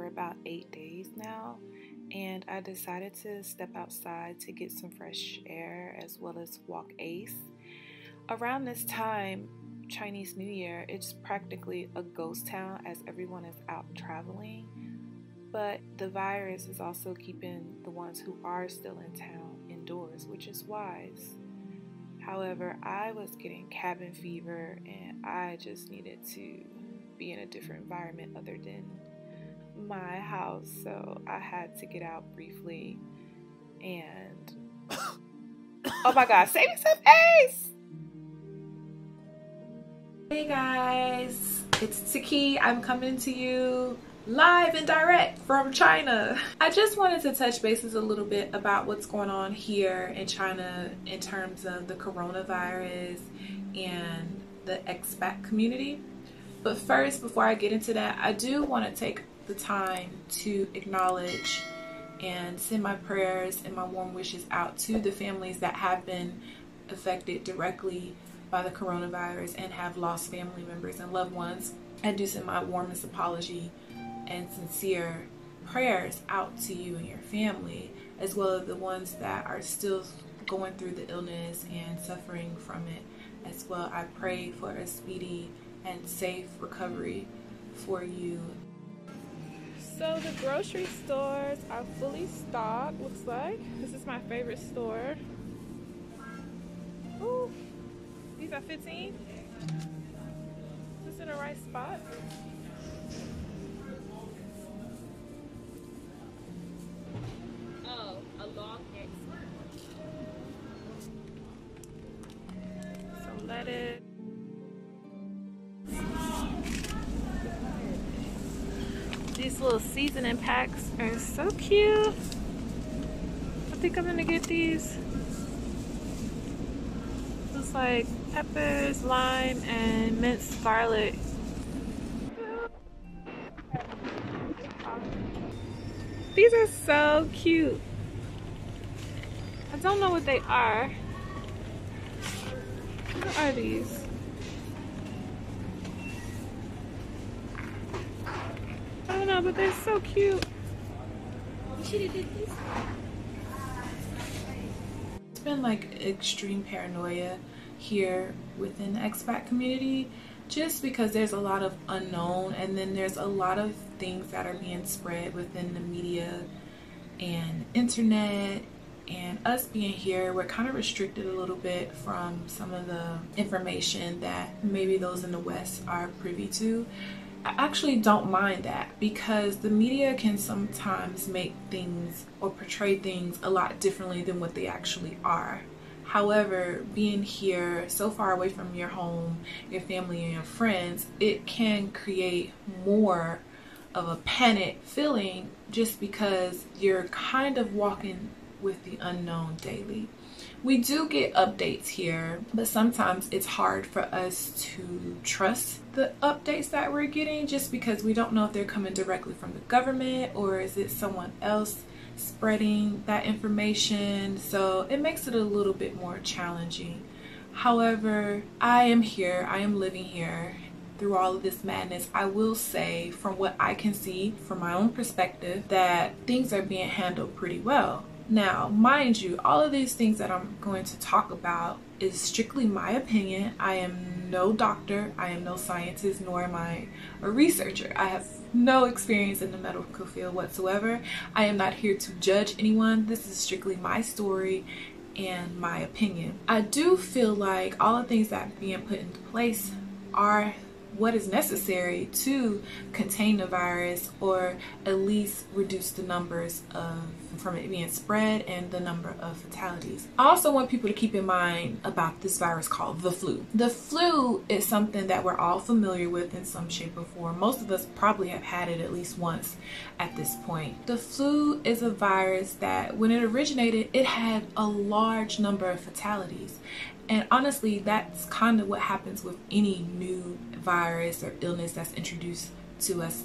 about 8 days now, and I decided to step outside to get some fresh air as well as walk Ace. Around this time, Chinese New Year, it's practically a ghost town as everyone is out traveling, but the virus is also keeping the ones who are still in town indoors, which is wise. However, I was getting cabin fever and I just needed to be in a different environment other than my house, so I had to get out briefly and oh my god, save me some Ace! Hey guys, it's Taki. I'm coming to you live and direct from China. I just wanted to touch bases a little bit about what's going on here in China in terms of the coronavirus and the expat community. But first, before I get into that, I do want to take the time to acknowledge and send my prayers and my warm wishes out to the families that have been affected directly by the coronavirus and have lost family members and loved ones. I do send my warmest apology and sincere prayers out to you and your family, as well as the ones that are still going through the illness and suffering from it as well. I pray for a speedy and safe recovery for you. So the grocery stores are fully stocked, looks like. This is my favorite store. Ooh, these are 15. Is this in the right spot? Oh, a long X. Some lettuce. These little seasoning packs are so cute. I think I'm gonna get these. Looks like peppers, lime, and minced garlic. These are so cute. I don't know what they are. What are these? I don't know, but they're so cute. It's been like extreme paranoia here within the expat community, just because there's a lot of unknown, and then there's a lot of things that are being spread within the media and internet. And us being here, we're kind of restricted a little bit from some of the information that maybe those in the West are privy to. I actually don't mind that, because the media can sometimes make things or portray things a lot differently than what they actually are. However, being here so far away from your home, your family, and your friends, it can create more of a panic feeling just because you're kind of walking with the unknown daily. We do get updates here, but sometimes it's hard for us to trust the updates that we're getting, just because we don't know if they're coming directly from the government or is it someone else spreading that information. So it makes it a little bit more challenging. However, I am here, I am living here through all of this madness. I will say, from what I can see from my own perspective, that things are being handled pretty well. Now, mind you, all of these things that I'm going to talk about is strictly my opinion. I am no doctor, I am no scientist, nor am I a researcher. I have no experience in the medical field whatsoever. I am not here to judge anyone. This is strictly my story and my opinion. I do feel like all the things that are being put into place are what is necessary to contain the virus, or at least reduce the numbers from it being spread and the number of fatalities. I also want people to keep in mind about this virus called the flu. The flu is something that we're all familiar with in some shape or form. Most of us probably have had it at least once at this point. The flu is a virus that, when it originated, it had a large number of fatalities. And honestly, that's kind of what happens with any new virus or illness that's introduced to us.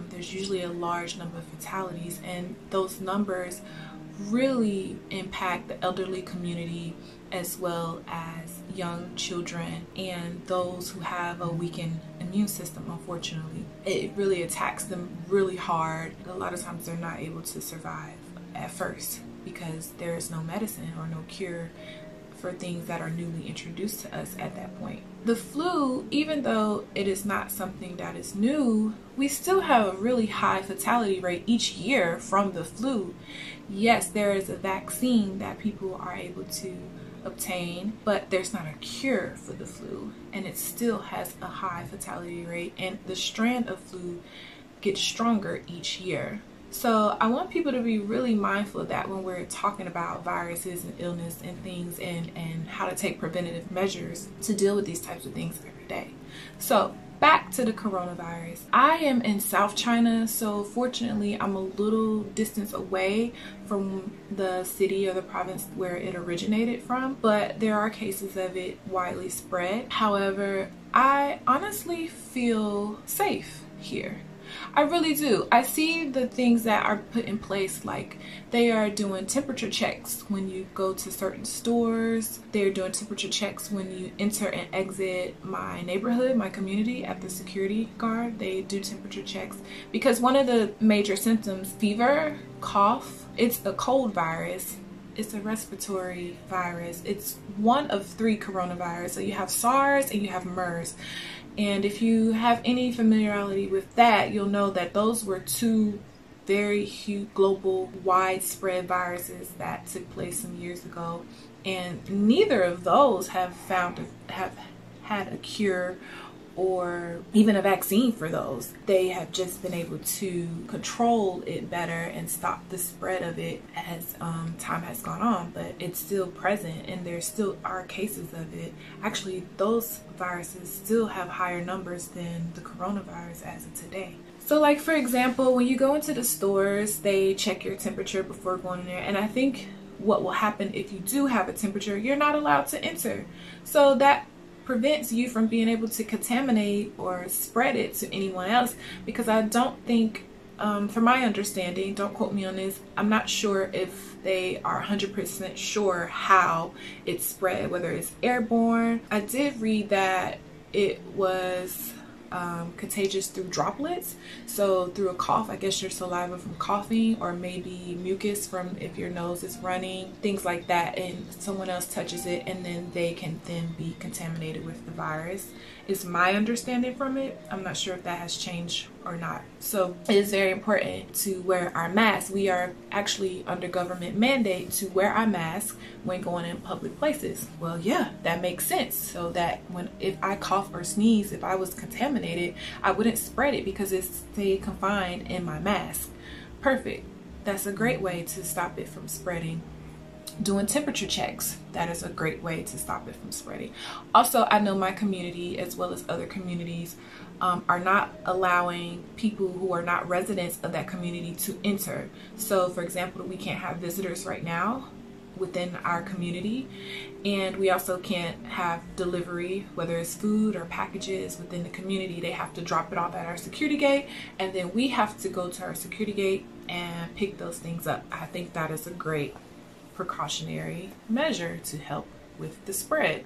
There's usually a large number of fatalities, and those numbers really impact the elderly community as well as young children and those who have a weakened immune system. Unfortunately, it really attacks them really hard. A lot of times they're not able to survive at first because there is no medicine or no cure for things that are newly introduced to us at that point. The flu, even though it is not something that is new, we still have a really high fatality rate each year from the flu. Yes, there is a vaccine that people are able to obtain, but there's not a cure for the flu, and it still has a high fatality rate, and the strand of flu gets stronger each year. So I want people to be really mindful of that when we're talking about viruses and illness and things, and how to take preventative measures to deal with these types of things every day. So back to the coronavirus. I am in South China, so fortunately I'm a little distance away from the city or the province where it originated from, but there are cases of it widely spread. However, I honestly feel safe here. I really do. I see the things that are put in place, like they are doing temperature checks when you go to certain stores. They're doing temperature checks when you enter and exit my neighborhood, my community, at the security guard. They do temperature checks because one of the major symptoms, fever, cough, it's a cold virus. It's a respiratory virus. It's one of 3 coronavirus. So you have SARS and you have MERS. And if you have any familiarity with that, you'll know that those were 2 very huge, global, widespread viruses that took place some years ago. And neither of those have had a cure or even a vaccine for those. They have just been able to control it better and stop the spread of it as time has gone on, but it's still present and there still are cases of it. Actually, those viruses still have higher numbers than the coronavirus as of today. So like, for example, when you go into the stores, they check your temperature before going in there, and I think what will happen if you do have a temperature, you're not allowed to enter. So that prevents you from being able to contaminate or spread it to anyone else, because I don't think, from my understanding, don't quote me on this, I'm not sure if they are 100% sure how it's spread, whether it's airborne. I did read that it was contagious through droplets, so through a cough, I guess your saliva from coughing, or maybe mucus from if your nose is running, things like that, and someone else touches it and then they can then be contaminated with the virus, is my understanding from it. I'm not sure if that has changed or not. So it is very important to wear our masks. We are actually under government mandate to wear our mask when going in public places. Well, yeah, that makes sense. So that if I cough or sneeze, if I was contaminated, I wouldn't spread it because it's stayed confined in my mask. Perfect. That's a great way to stop it from spreading. Doing temperature checks, that is a great way to stop it from spreading. Also, I know my community as well as other communities are not allowing people who are not residents of that community to enter. So for example, we can't have visitors right now within our community, and we also can't have delivery, whether it's food or packages within the community. They have to drop it off at our security gate, and then we have to go to our security gate and pick those things up. I think that is a great precautionary measure to help with the spread.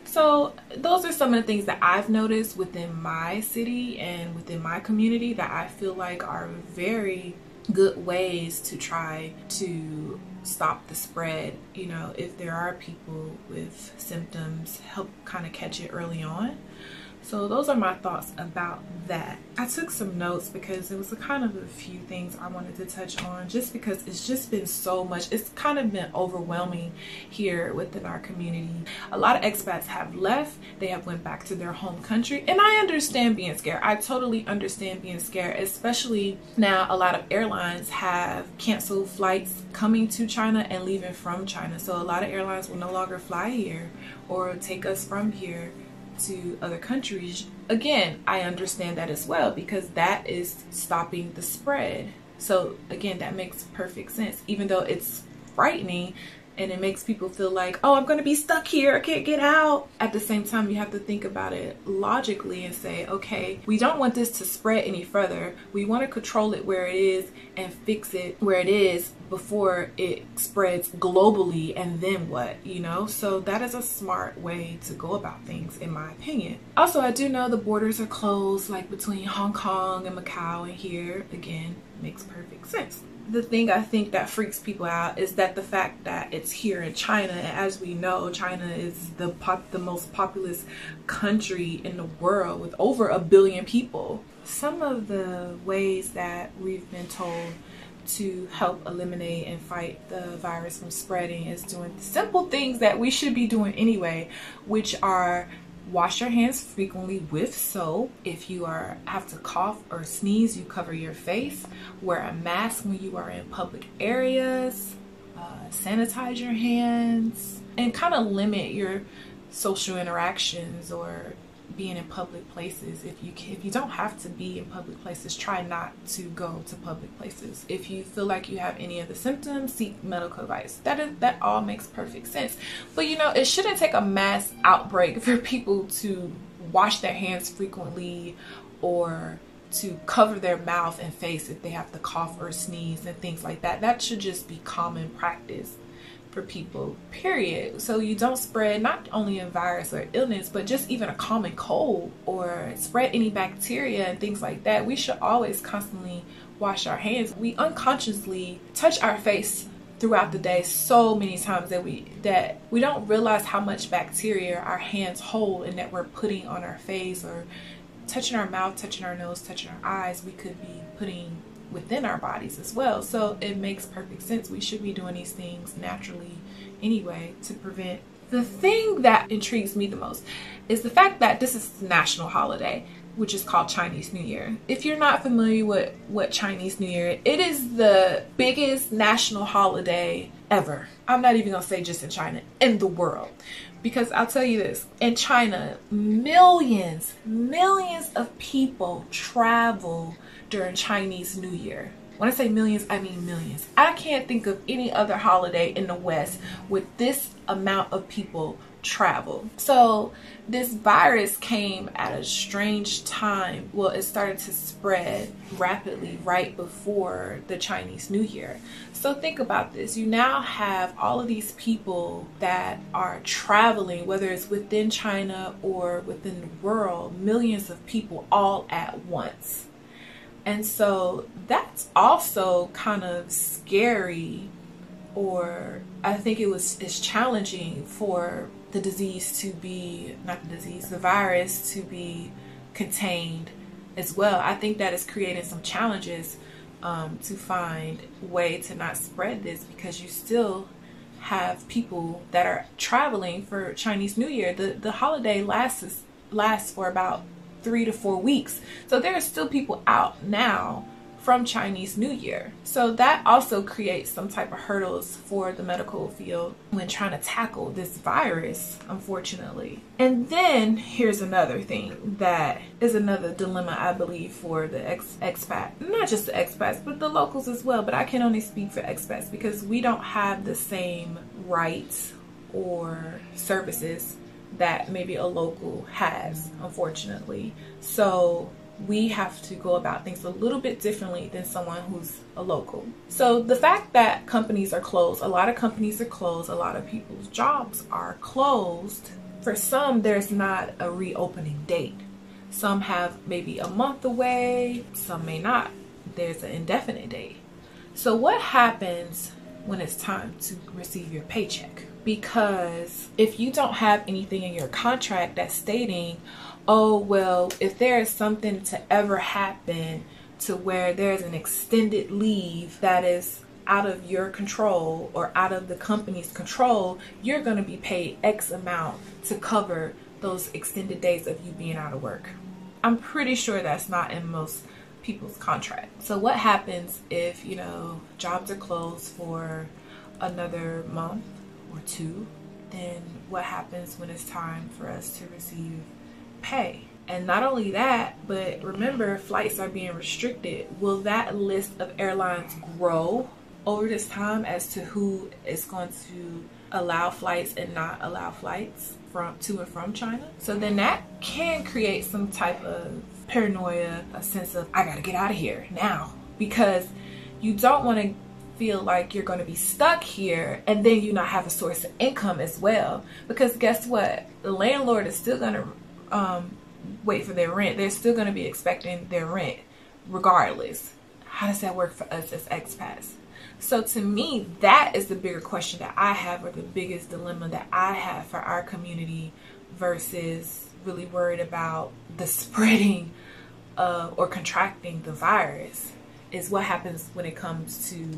So those are some of the things that I've noticed within my city and within my community that I feel like are very good ways to try to stop the spread. You know, if there are people with symptoms, help kind of catch it early on. So those are my thoughts about that. I took some notes because it was a kind of a few things I wanted to touch on, just because it's just been so much. It's kind of been overwhelming here within our community. A lot of expats have left. They have went back to their home country, and I understand being scared. I totally understand being scared, especially now a lot of airlines have canceled flights coming to China and leaving from China. So a lot of airlines will no longer fly here or take us from here to other countries. Again, I understand that as well, because that is stopping the spread. So again, that makes perfect sense. Even though it's frightening, and it makes people feel like, oh, I'm gonna be stuck here, I can't get out. At the same time, you have to think about it logically and say, okay, we don't want this to spread any further. We want to control it where it is and fix it where it is before it spreads globally, and then what, you know? So that is a smart way to go about things, in my opinion. Also, I do know the borders are closed, like between Hong Kong and Macau, and here again makes perfect sense. The thing I think that freaks people out is that the fact that it's here in China, and as we know, China is the most populous country in the world with over 1 billion people. Some of the ways that we've been told to help eliminate and fight the virus from spreading is doing simple things that we should be doing anyway, which are wash your hands frequently with soap. If you have to cough or sneeze, you cover your face. Wear a mask when you are in public areas. Sanitize your hands, and kind of limit your social interactions or being in public places. If you don't have to be in public places, try not to go to public places. If you feel like you have any of the symptoms, seek medical advice. That all makes perfect sense. But you know, it shouldn't take a mass outbreak for people to wash their hands frequently or to cover their mouth and face if they have to cough or sneeze and things like that. That should just be common practice for people, period. So you don't spread not only a virus or illness, but just even a common cold or spread any bacteria and things like that. We should always constantly wash our hands. We unconsciously touch our face throughout the day so many times that we don't realize how much bacteria our hands hold and that we're putting on our face, or touching our mouth, touching our nose, touching our eyes. We could be putting within our bodies as well. So it makes perfect sense. We should be doing these things naturally anyway to prevent. The thing that intrigues me the most is the fact that this is the national holiday, which is called Chinese New Year. If you're not familiar with what Chinese New Year, it is the biggest national holiday ever. I'm not even gonna say just in China, in the world. Because I'll tell you this, in China, millions of people travel during Chinese New Year. When I say millions, I mean millions. I can't think of any other holiday in the West with this amount of people travel. So this virus came at a strange time. Well, it started to spread rapidly right before the Chinese New Year. So think about this. You now have all of these people that are traveling, whether it's within China or within the world, millions of people all at once. And so that's also kind of scary, or I think it's challenging for the virus to be contained as well. I think that is creating some challenges to find a way to not spread this, because you still have people that are traveling for Chinese New Year. The holiday lasts for about 3 to 4 weeks. So there are still people out now from Chinese New Year. So that also creates some type of hurdles for the medical field when trying to tackle this virus, unfortunately. And then here's another thing that is another dilemma, I believe, for the expat, not just the expats, but the locals as well. But I can only speak for expats because we don't have the same rights or services that maybe a local has, unfortunately. So we have to go about things a little bit differently than someone who's a local. So the fact that companies are closed, a lot of companies are closed, a lot of people's jobs are closed. For some, there's not a reopening date. Some have maybe a month away, some may not. There's an indefinite date. So what happens when it's time to receive your paycheck? Because if you don't have anything in your contract that's stating, oh, well, if there is something to ever happen to where there's an extended leave that is out of your control or out of the company's control, you're going to be paid X amount to cover those extended days of you being out of work. I'm pretty sure that's not in most people's contract. So what happens if, you know, jobs are closed for another month or two? Then what happens when it's time for us to receive pay? And not only that, but remember, flights are being restricted. Will that list of airlines grow over this time as to who is going to allow flights and not allow flights from to and from China. So then that can create some type of paranoia, a sense of I gotta get out of here now, because you don't want to feel like you're going to be stuck here and then you not have a source of income as well. Because guess what, the landlord is still going to wait for their rent. They're still going to be expecting their rent regardless. How does that work for us as expats? So to me, that is the bigger question that I have, or the biggest dilemma that I have for our community, versus really worried about the spreading or contracting the virus, is what happens when it comes to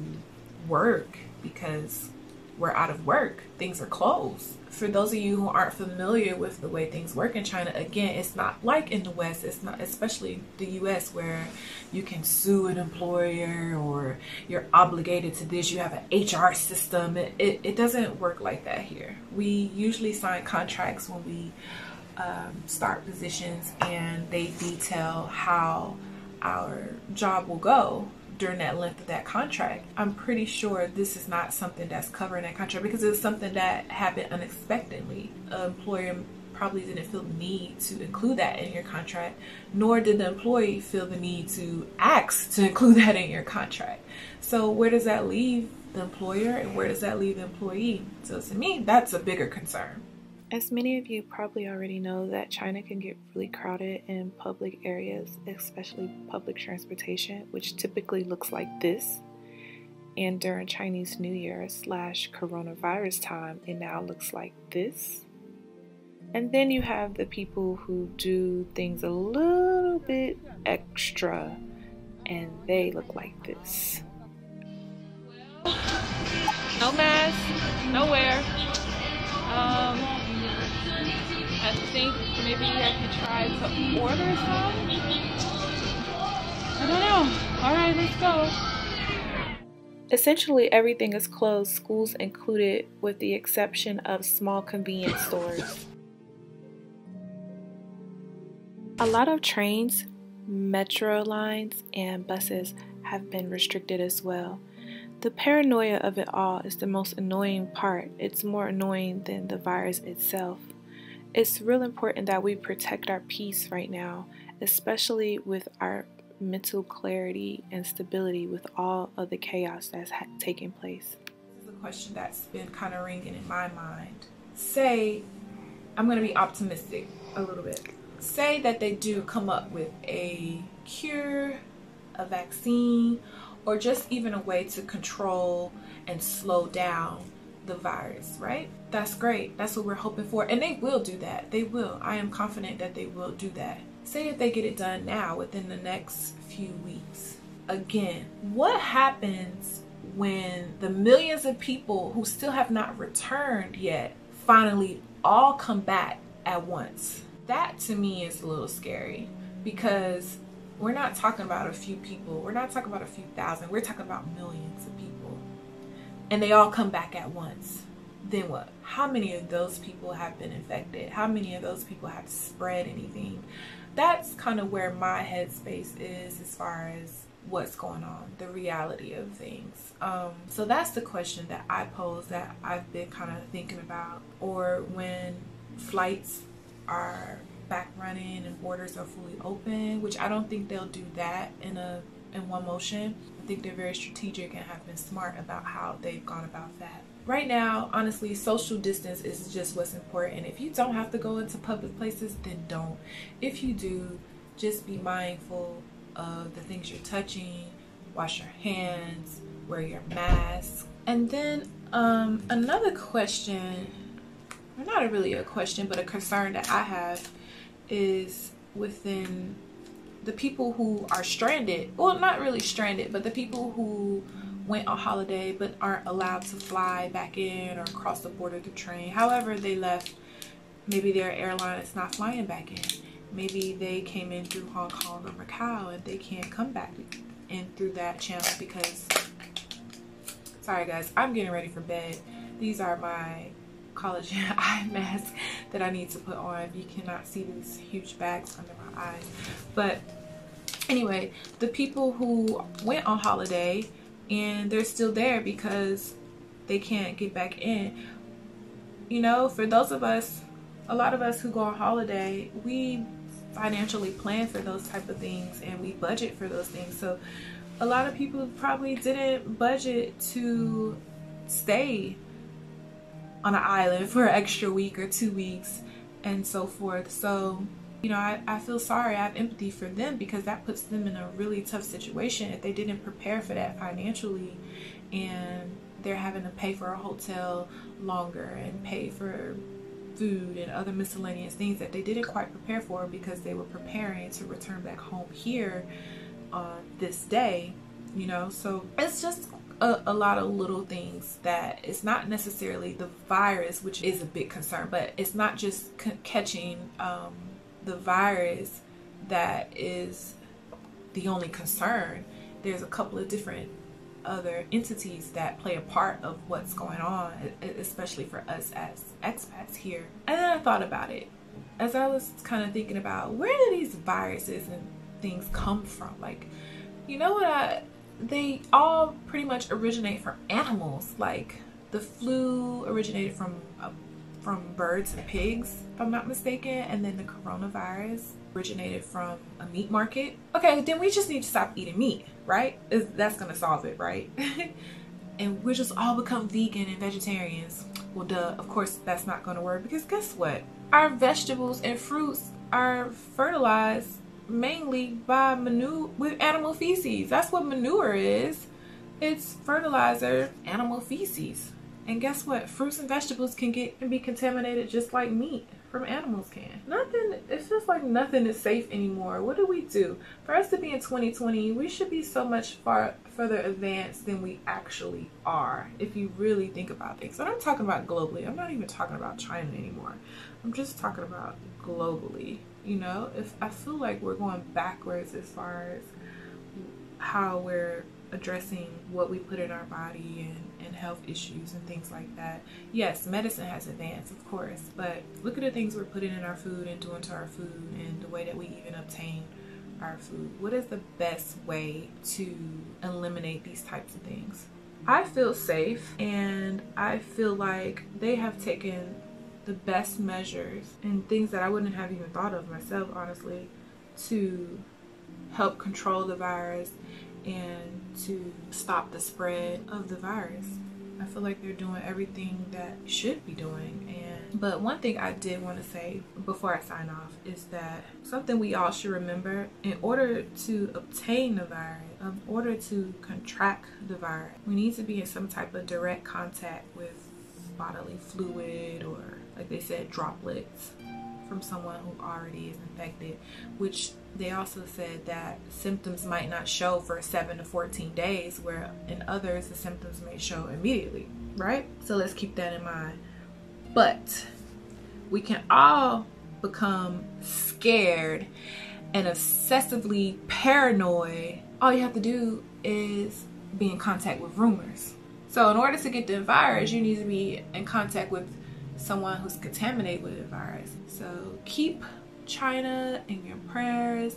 work, because we're out of work. Things are closed. For those of you who aren't familiar with the way things work in China, again, it's not like in the West. It's not, especially the US, where you can sue an employer or you're obligated to this. You have an HR system. It doesn't work like that here. We usually sign contracts when we start positions, and they detail how our job will go during that length of that contract. I'm pretty sure this is not something that's covered in that contract, because it's something that happened unexpectedly. An employer probably didn't feel the need to include that in your contract, nor did the employee feel the need to ask to include that in your contract. So where does that leave the employer, and where does that leave the employee? So to me, that's a bigger concern. As many of you probably already know, that China can get really crowded in public areas, especially public transportation, which typically looks like this. And during Chinese New Year / coronavirus time, it now looks like this. And then you have the people who do things a little bit extra, and they look like this. No mask, nowhere. I think maybe I could try to order some. I don't know. Alright, let's go. Essentially, everything is closed, schools included, with the exception of small convenience stores. A lot of trains, metro lines, and buses have been restricted as well. The paranoia of it all is the most annoying part. It's more annoying than the virus itself. It's real important that we protect our peace right now, especially with our mental clarity and stability with all of the chaos that's taking place. This is a question that's been kind of ringing in my mind. Say, I'm going to be optimistic a little bit. Say that they do come up with a cure, a vaccine, or just even a way to control and slow down the virus, right? That's great. That's what we're hoping for. And they will do that. They will. I am confident that they will do that. Say if they get it done now, within the next few weeks. Again, what happens when the millions of people who still have not returned yet finally all come back at once? That to me is a little scary, because we're not talking about a few people. We're not talking about a few thousand. We're talking about millions of people. And they all come back at once. Then what? How many of those people have been infected? How many of those people have spread anything? That's kind of where my headspace is as far as what's going on, the reality of things. So that's the question that I pose, that I've been kind of thinking about. Or when flights are back running and borders are fully open, which I don't think they'll do that in one motion. I think they're very strategic and have been smart about how they've gone about that. Right now, honestly, social distance is just what's important. If you don't have to go into public places, then don't. If you do, just be mindful of the things you're touching, wash your hands, wear your mask. And then another question, or not really a question, but a concern that I have is within the people who are stranded. Well, not really stranded, but the people who went on holiday but aren't allowed to fly back in or cross the border through train. However they left, maybe their airline is not flying back in. Maybe they came in through Hong Kong or Macau and they can't come back in through that channel because, sorry guys, I'm getting ready for bed. These are my collagen eye masks that I need to put on. You cannot see these huge bags under my eyes. But anyway, the people who went on holiday and they're still there because they can't get back in. You know, for those of us, a lot of us who go on holiday, we financially plan for those type of things and we budget for those things. So a lot of people probably didn't budget to stay on an island for an extra week or 2 weeks and so forth. So, you know, I feel sorry. I have empathy for them because that puts them in a really tough situation if they didn't prepare for that financially, and they're having to pay for a hotel longer and pay for food and other miscellaneous things that they didn't quite prepare for because they were preparing to return back home here on this day, you know. So it's just a lot of little things that it's not necessarily the virus, which is a big concern, but it's not just catching the virus that is the only concern. There's a couple of different other entities that play a part of what's going on, especially for us as expats here. And then I thought about it as I was kind of thinking about, where do these viruses and things come from? Like, you know what, they all pretty much originate from animals. Like the flu originated from birds and pigs, if I'm not mistaken, and then the coronavirus originated from a meat market. Okay, then we just need to stop eating meat, right? That's gonna solve it, right? And we'll just all become vegan and vegetarians. Well, duh, of course that's not gonna work, because guess what? Our vegetables and fruits are fertilized mainly by manure with animal feces. That's what manure is. It's fertilizer, animal feces. And guess what? Fruits and vegetables can be contaminated just like meat from animals can. Nothing, it feels like nothing is safe anymore. What do we do? For us to be in 2020, we should be so much further advanced than we actually are, if you really think about things. And I'm talking about globally. I'm not even talking about China anymore. I'm just talking about globally. You know, if I feel like we're going backwards as far as how we're addressing what we put in our body and health issues and things like that. Yes, medicine has advanced, of course, but look at the things we're putting in our food and doing to our food, and the way that we even obtain our food. What is the best way to eliminate these types of things? I feel safe, and I feel like they have taken the best measures and things that I wouldn't have even thought of myself, honestly, to help control the virus and to stop the spread of the virus. I feel like they're doing everything that should be doing. But one thing I did want to say before I sign off is that something we all should remember: in order to obtain the virus, in order to contract the virus, we need to be in some type of direct contact with bodily fluid, or like they said, droplets from someone who already is infected, which they also said that symptoms might not show for 7 to 14 days, where in others the symptoms may show immediately, right? So let's keep that in mind. But we can all become scared and obsessively paranoid. All you have to do is be in contact with rumors. So in order to get the virus, you need to be in contact with someone who's contaminated with the virus. So keep China in your prayers,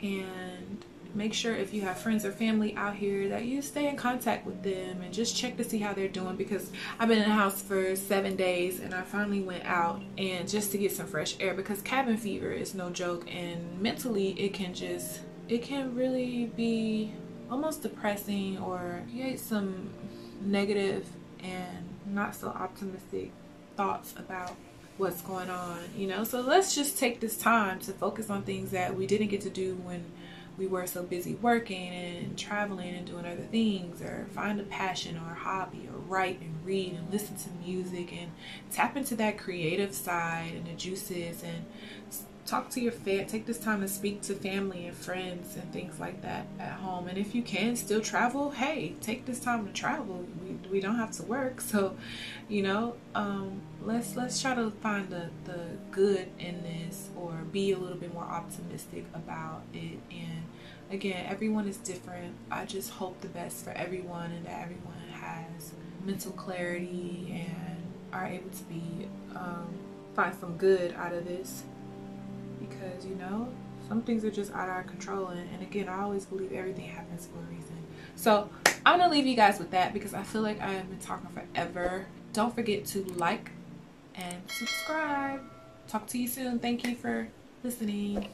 and make sure if you have friends or family out here that you stay in contact with them and just check to see how they're doing, because I've been in the house for 7 days and I finally went out and just to get some fresh air, because cabin fever is no joke, and mentally it can really be almost depressing or create some negative and not so optimistic thoughts about what's going on, you know. So let's just take this time to focus on things that we didn't get to do when we were so busy working and traveling and doing other things, or find a passion or a hobby, or write and read and listen to music and tap into that creative side and the juices, and talk to your take this time to speak to family and friends and things like that at home. And if you can still travel, hey, take this time to travel. We don't have to work, so you know, let's try to find the good in this, or be a little bit more optimistic about it. And again, everyone is different. I just hope the best for everyone, and that everyone has mental clarity and are able to be find some good out of this. Because, you know, Some things are just out of our control, and again, I always believe everything happens for a reason. So I'm gonna leave you guys with that because I feel like I have been talking forever. Don't forget to like and subscribe. Talk to you soon. Thank you for listening.